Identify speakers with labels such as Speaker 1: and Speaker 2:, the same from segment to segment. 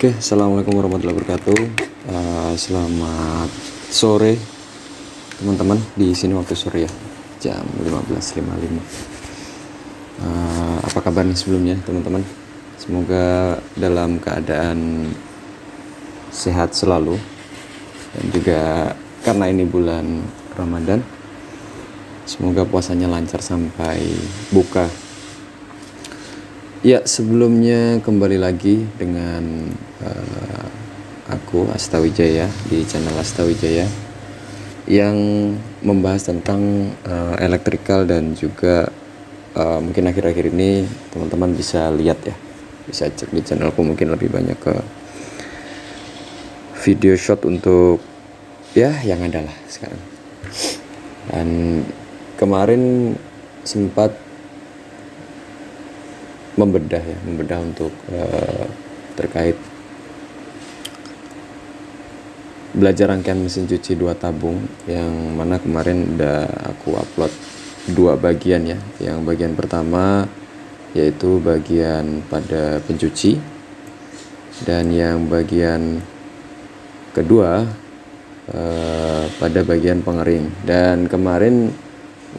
Speaker 1: Oke, assalamualaikum warahmatullahi wabarakatuh. Selamat sore teman-teman. Di sini waktu sore ya, jam 15.55. Apa kabar nih sebelumnya teman-teman? Semoga dalam keadaan sehat selalu, dan juga karena ini bulan Ramadan, semoga puasanya lancar sampai buka. Ya, sebelumnya kembali lagi dengan aku Asta Wijaya di channel Asta Wijaya yang membahas tentang elektrikal, dan juga mungkin akhir-akhir ini teman-teman bisa lihat ya, bisa cek di channelku, mungkin lebih banyak ke video shot untuk ya yang ada lah sekarang. Dan kemarin sempat membedah untuk terkait belajar rangkaian mesin cuci 2 tabung, yang mana kemarin udah aku upload 2 bagian ya. Yang bagian pertama yaitu bagian pada pencuci, dan yang bagian kedua pada bagian pengering. Dan kemarin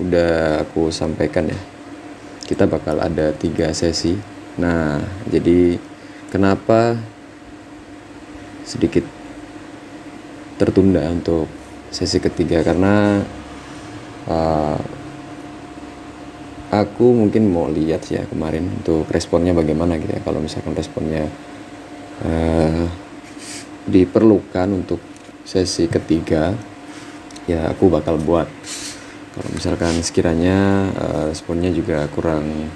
Speaker 1: udah aku sampaikan ya, kita bakal ada 3 sesi. Nah, jadi kenapa sedikit tertunda untuk sesi ketiga, karena aku mungkin mau lihat ya kemarin untuk responnya bagaimana gitu ya. Kalau misalkan responnya diperlukan untuk sesi ketiga, ya aku bakal buat. Kalau misalkan sekiranya responnya juga kurang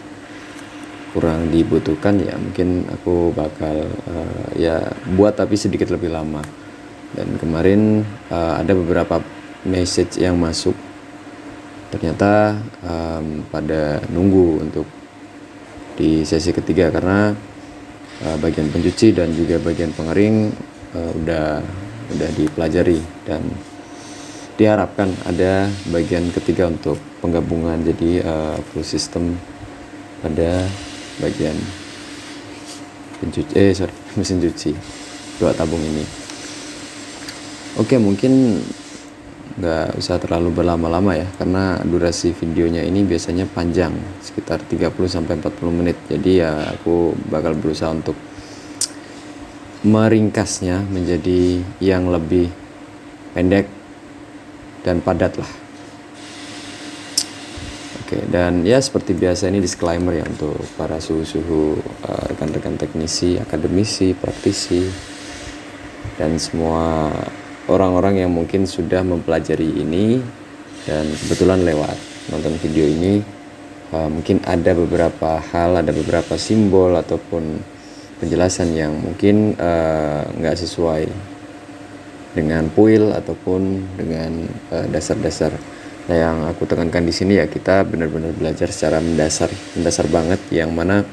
Speaker 1: dibutuhkan, ya mungkin aku bakal ya buat tapi sedikit lebih lama. Dan kemarin ada beberapa message yang masuk, ternyata pada nunggu untuk di sesi ketiga, karena bagian pencuci dan juga bagian pengering udah dipelajari, dan diharapkan ada bagian ketiga untuk penggabungan, jadi full system pada bagian mesin cuci 2 tabung ini. Oke, mungkin nggak usah terlalu berlama-lama ya, karena durasi videonya ini biasanya panjang, sekitar 30-40 menit. Jadi ya aku bakal berusaha untuk meringkasnya menjadi yang lebih pendek dan padat lah. Oke, dan ya seperti biasa ini disclaimer ya untuk para suhu-suhu rekan-rekan teknisi, akademisi, praktisi, dan semua orang-orang yang mungkin sudah mempelajari ini dan kebetulan lewat nonton video ini. Mungkin ada beberapa hal, ada beberapa simbol ataupun penjelasan yang mungkin nggak sesuai dengan puil ataupun dengan dasar-dasar. Nah, yang aku tekankan di sini ya, kita benar-benar belajar secara mendasar banget, yang mana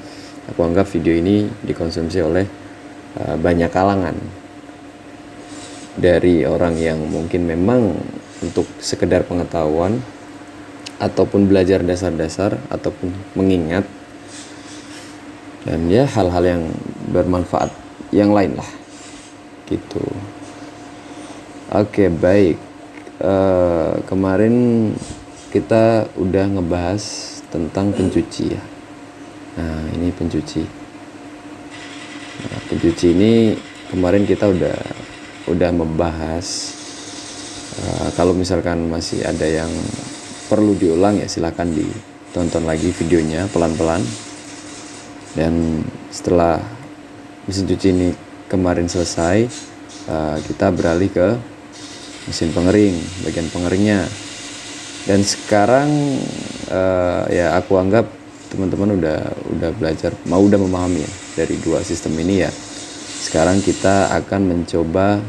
Speaker 1: aku anggap video ini dikonsumsi oleh banyak kalangan, dari orang yang mungkin memang untuk sekedar pengetahuan ataupun belajar dasar-dasar ataupun mengingat, dan ya hal-hal yang bermanfaat yang lain lah gitu. Oke, baik. Kemarin kita udah ngebahas tentang pencuci ya. Nah, ini pencuci. Nah, pencuci ini kemarin kita udah membahas. Kalau misalkan masih ada yang perlu diulang ya silakan ditonton lagi videonya pelan-pelan. Dan setelah mesin cuci ini kemarin selesai, kita beralih ke mesin pengering, bagian pengeringnya. Dan sekarang ya aku anggap teman-teman udah belajar, udah memahami ya dari 2 sistem ini ya. Sekarang kita akan mencoba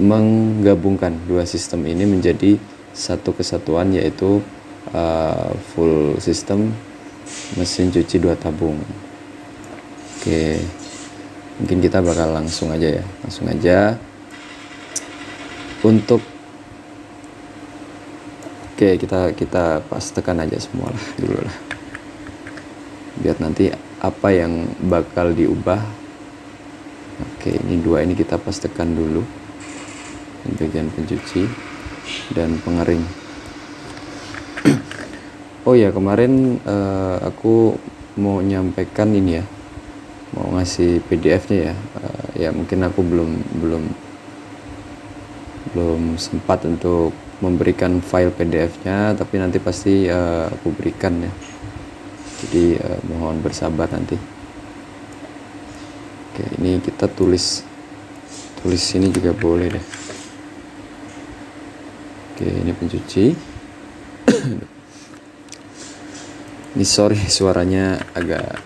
Speaker 1: menggabungkan 2 sistem ini menjadi satu kesatuan, yaitu full system mesin cuci 2 tabung. Oke, mungkin kita bakal langsung aja untuk kita pas tekan aja semua lah dulu lah, biar nanti apa yang bakal diubah Oke, ini dua ini kita pastikan dulu, bagian pencuci dan pengering. Oh ya, kemarin aku mau nyampaikan ini ya, mau ngasih PDF-nya ya. Ya mungkin aku belum sempat untuk memberikan file PDF-nya, tapi nanti pasti aku berikan ya. Jadi mohon bersabar nanti. Oke, ini kita tulis sini juga boleh deh. Oke, ini pencuci. Ini sorry suaranya agak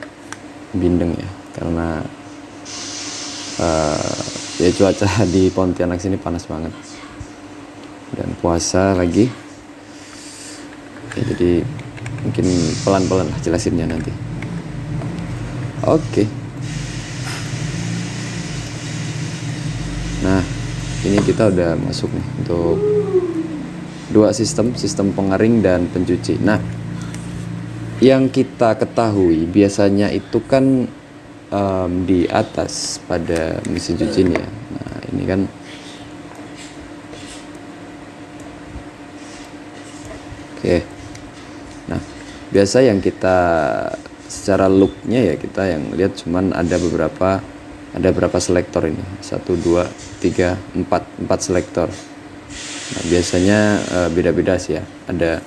Speaker 1: bindeng ya, karena ya cuaca di Pontianak sini panas banget dan puasa lagi. Ya, jadi mungkin pelan-pelan lah jelasinnya nanti. Oke. Nah, ini kita udah masuk nih untuk dua sistem pengering dan pencuci. Nah, yang kita ketahui biasanya itu kan di atas pada mesin cuci ini ya. Nah, ini kan oke. Nah, biasa yang kita secara looknya ya, kita yang lihat cuman ada berapa selektor ini, 1, 2, 3, 4 selektor. Nah, biasanya beda-beda sih ya, ada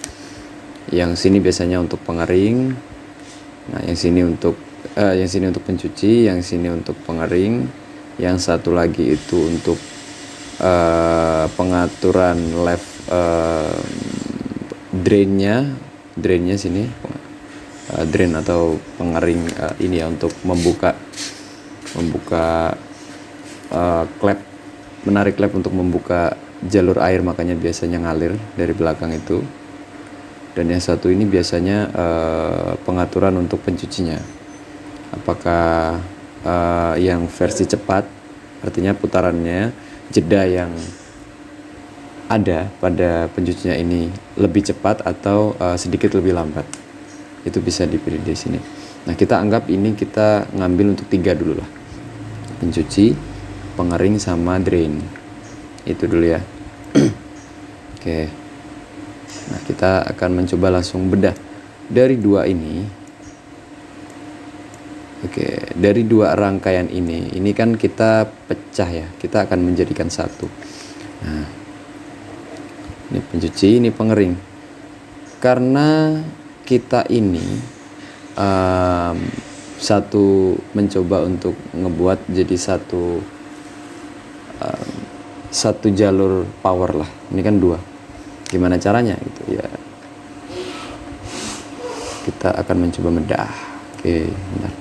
Speaker 1: yang sini biasanya untuk pengering, nah yang sini untuk pencuci, yang sini untuk pengering, yang satu lagi itu untuk pengaturan drainnya sini, drain atau pengering ini ya, untuk membuka klep, menarik klep untuk membuka jalur air, makanya biasanya ngalir dari belakang itu. Dan yang satu ini biasanya pengaturan untuk pencucinya, apakah yang versi cepat, artinya putarannya, jeda yang ada pada pencucinya ini lebih cepat atau sedikit lebih lambat, itu bisa dipilih di sini. Nah, kita anggap ini kita ngambil untuk 3 dulu lah, pencuci, pengering, sama drain, itu dulu ya. Oke. Nah, kita akan mencoba langsung bedah dari 2 ini. Oke, dari 2 rangkaian ini kan kita pecah ya, kita akan menjadikan satu. Nah, ini pencuci, ini pengering. Karena kita ini satu mencoba untuk ngebuat jadi satu jalur power lah. Ini kan 2. Gimana caranya gitu ya, kita akan mencoba bedah. Oke, bentar.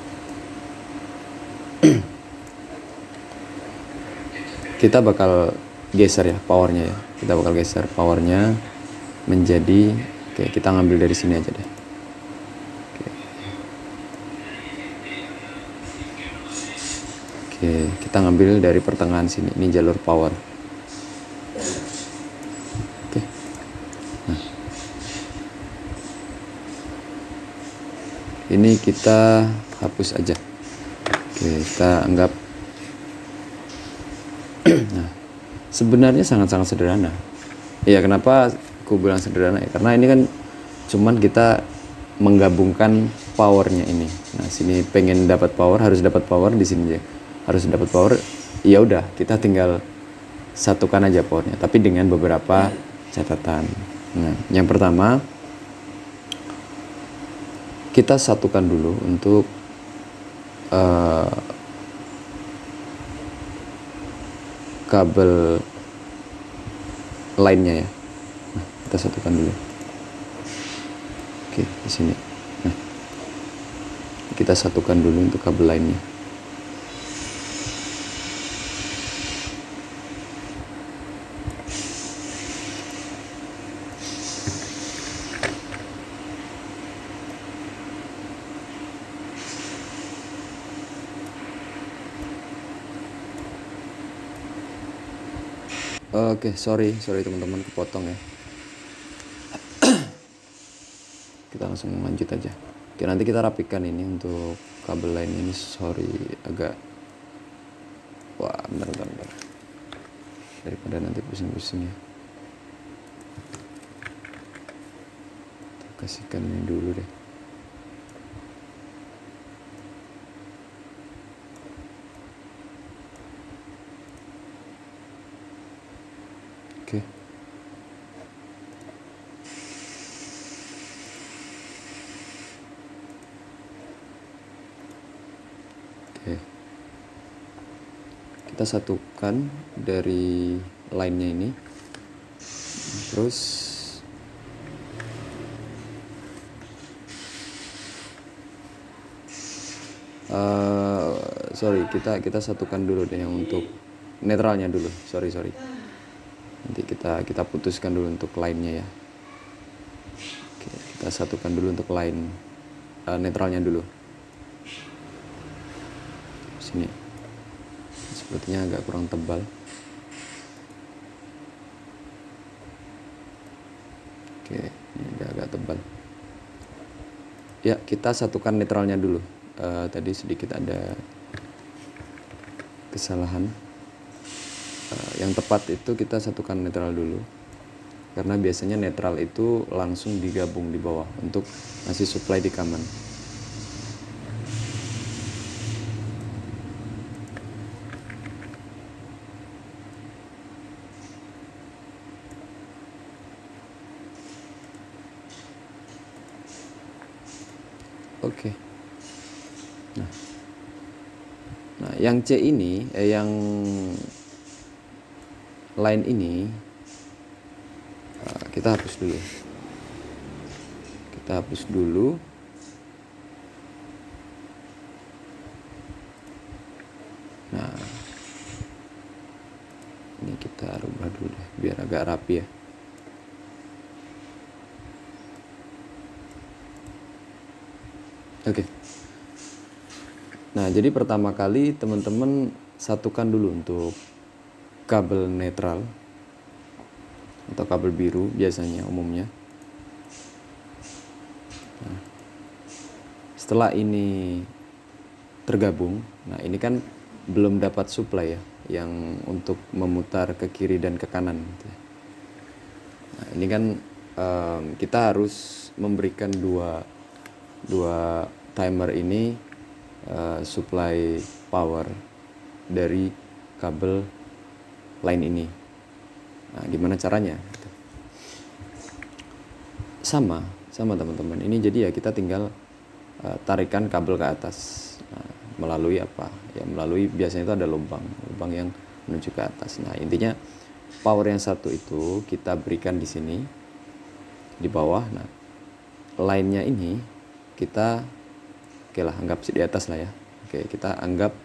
Speaker 1: Kita bakal geser ya powernya ya, kita bakal geser powernya menjadi, oke, kita ngambil dari sini aja deh. Oke, kita ngambil dari pertengahan sini, ini jalur power. Oke. Nah, ini kita hapus aja. Oke, kita anggap nah, sebenarnya sangat-sangat sederhana. Ya, kenapa aku bilang sederhana ya? Karena ini kan cuman kita menggabungkan powernya ini. Nah, sini pengen dapat power, harus dapat power, di sini ya harus dapat power. Ya udah, kita tinggal satukan aja powernya, tapi dengan beberapa catatan. Nah, yang pertama kita satukan dulu untuk kabel lainnya ya. Nah, kita satukan dulu. Oke, di sini. Nah, kita satukan dulu untuk kabel lainnya. Oke, sorry teman-teman, kepotong ya. Kita langsung lanjut aja. Oke, nanti kita rapikan ini untuk kabel lain ini. Sorry, agak Wah, bentar. Daripada nanti pusing-pusing ya. Kasihkan ini dulu deh. Oke. Kita satukan dari line-nya ini. Terus kita satukan dulu deh yang untuk netralnya dulu. Sorry. Nanti kita putuskan dulu untuk line-nya ya. Oke, kita satukan dulu untuk line netralnya dulu. Sini. Sepertinya agak kurang tebal. Oke, ini agak tebal. Ya, kita satukan netralnya dulu. Tadi sedikit ada kesalahan. Yang tepat itu kita satukan netral dulu. Karena biasanya netral itu langsung digabung di bawah untuk ngasih supply di kaman. Oke. Nah, yang C ini, yang line ini kita hapus dulu. Nah, ini kita rubah dulu deh, biar agak rapi ya. Oke. Nah, jadi pertama kali teman-teman satukan dulu untuk kabel netral atau kabel biru biasanya umumnya. Nah, setelah ini tergabung, nah ini kan belum dapat supply ya, yang untuk memutar ke kiri dan ke kanan. Nah, ini kan kita harus memberikan dua timer ini supply power dari kabel line ini. Nah, gimana caranya? Sama teman-teman. Ini jadi ya kita tinggal tarikan kabel ke atas. Nah, melalui apa? Ya melalui biasanya itu ada lubang yang menuju ke atas. Nah, intinya power yang satu itu kita berikan di sini di bawah. Nah, line-nya ini kita anggap di atas lah ya. Oke, kita anggap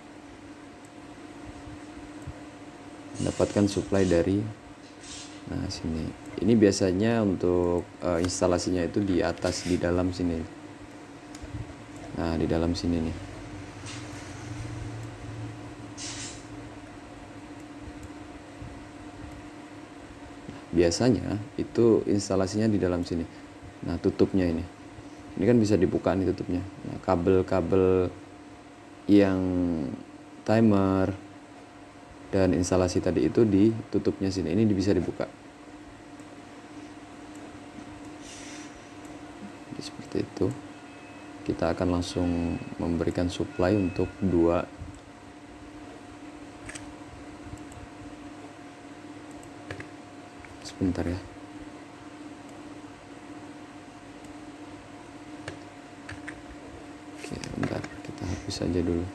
Speaker 1: mendapatkan supply dari sini. Ini biasanya untuk instalasinya itu di atas, di dalam sini. Nah, di dalam sini nih. Biasanya itu instalasinya di dalam sini. Nah, tutupnya ini kan bisa dibuka nih tutupnya. Nah, kabel-kabel yang timer dan instalasi tadi itu ditutupnya sini. Ini bisa dibuka. Jadi, seperti itu. Kita akan langsung memberikan supply untuk dua sebentar ya. Oke, bentar, kita hapus saja dulu.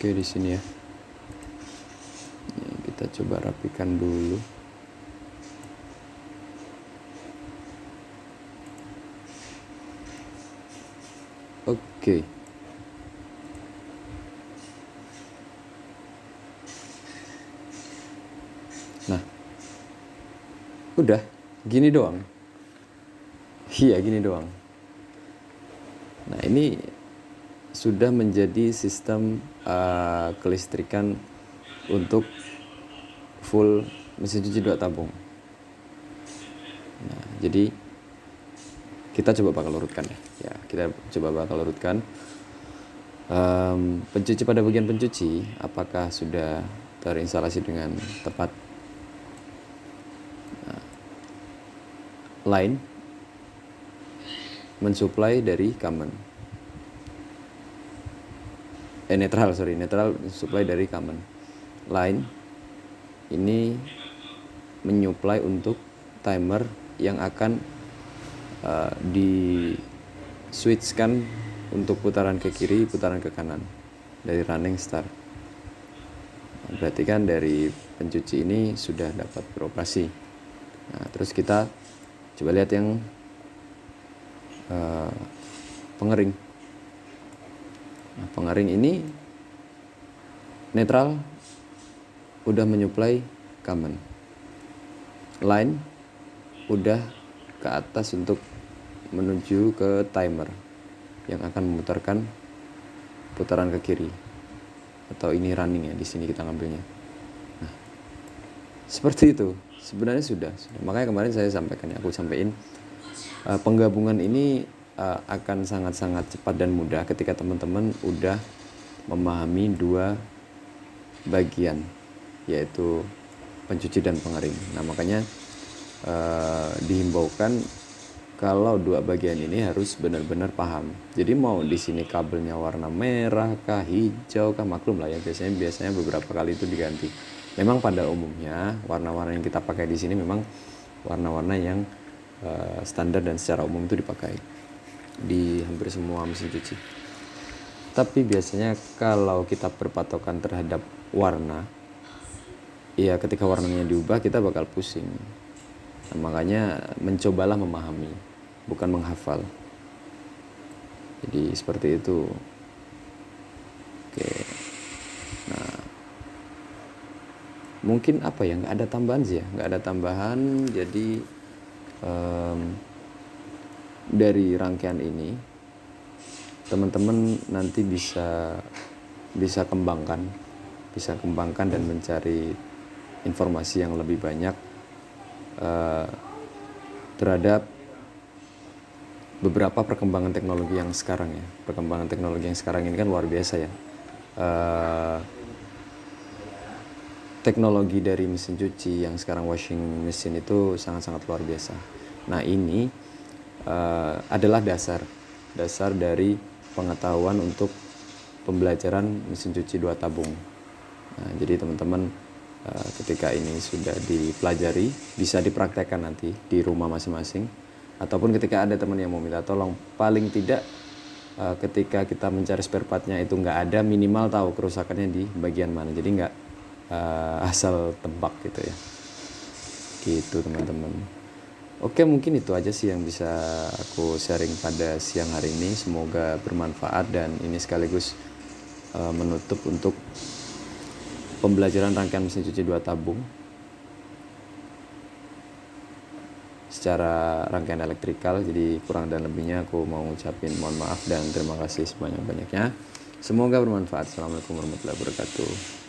Speaker 1: Oke, di sini ya. Ini kita coba rapikan dulu. Oke. Nah, udah gini doang. Iya, gini doang. Nah, ini sudah menjadi sistem kelistrikan untuk full mesin cuci 2 tabung. Nah, jadi kita coba bakal urutkan ya. Kita coba bakal urutkan. Pencuci pada bagian pencuci, apakah sudah terinstalasi dengan tepat? Nah, line mensuplai dari common. Netral supply dari common. Line ini menyuplai untuk timer yang akan di switchkan untuk putaran ke kiri, putaran ke kanan dari running start. Nah, berarti kan dari pencuci ini sudah dapat beroperasi. Nah, terus kita coba lihat yang pengering. Nah, pengering ini netral udah menyuplai common. Line udah ke atas untuk menuju ke timer yang akan memutarkan putaran ke kiri, atau ini running ya, di sini kita ngambilnya. Nah, seperti itu sebenarnya sudah. Makanya kemarin saya sampaikan, aku sampaikan penggabungan ini akan sangat-sangat cepat dan mudah ketika teman-teman udah memahami dua bagian, yaitu pencuci dan pengering. Nah, makanya dihimbaukan kalau dua bagian ini harus benar-benar paham. Jadi mau di sini kabelnya warna merah kah, hijau kah, maklum lah ya, biasanya beberapa kali itu diganti. Memang pada umumnya warna-warna yang kita pakai di sini memang warna-warna yang standar dan secara umum itu dipakai di hampir semua mesin cuci. Tapi biasanya kalau kita berpatokan terhadap warna, ya ketika warnanya diubah kita bakal pusing. Nah, makanya mencobalah memahami, bukan menghafal. Jadi seperti itu. Oke. Nah, mungkin apa ya, nggak ada tambahan sih ya, nggak ada tambahan. Jadi dari rangkaian ini teman-teman nanti bisa kembangkan dan mencari informasi yang lebih banyak terhadap beberapa perkembangan teknologi yang sekarang ya. Perkembangan teknologi yang sekarang ini kan luar biasa ya. Teknologi dari mesin cuci yang sekarang washing machine itu sangat-sangat luar biasa. Nah, ini adalah dasar dari pengetahuan untuk pembelajaran mesin cuci 2 tabung. Nah, jadi teman-teman ketika ini sudah dipelajari, bisa dipraktekkan nanti di rumah masing-masing, ataupun ketika ada teman yang mau minta tolong, paling tidak ketika kita mencari spare partnya itu nggak ada, minimal tahu kerusakannya di bagian mana. Jadi nggak asal tebak gitu ya. Gitu teman-teman. Oke, mungkin itu aja sih yang bisa aku sharing pada siang hari ini. Semoga bermanfaat, dan ini sekaligus menutup untuk pembelajaran rangkaian mesin cuci 2 tabung secara rangkaian elektrikal. Jadi kurang dan lebihnya aku mau ngucapin mohon maaf dan terima kasih sebanyak-banyaknya. Semoga bermanfaat. Assalamualaikum warahmatullahi wabarakatuh.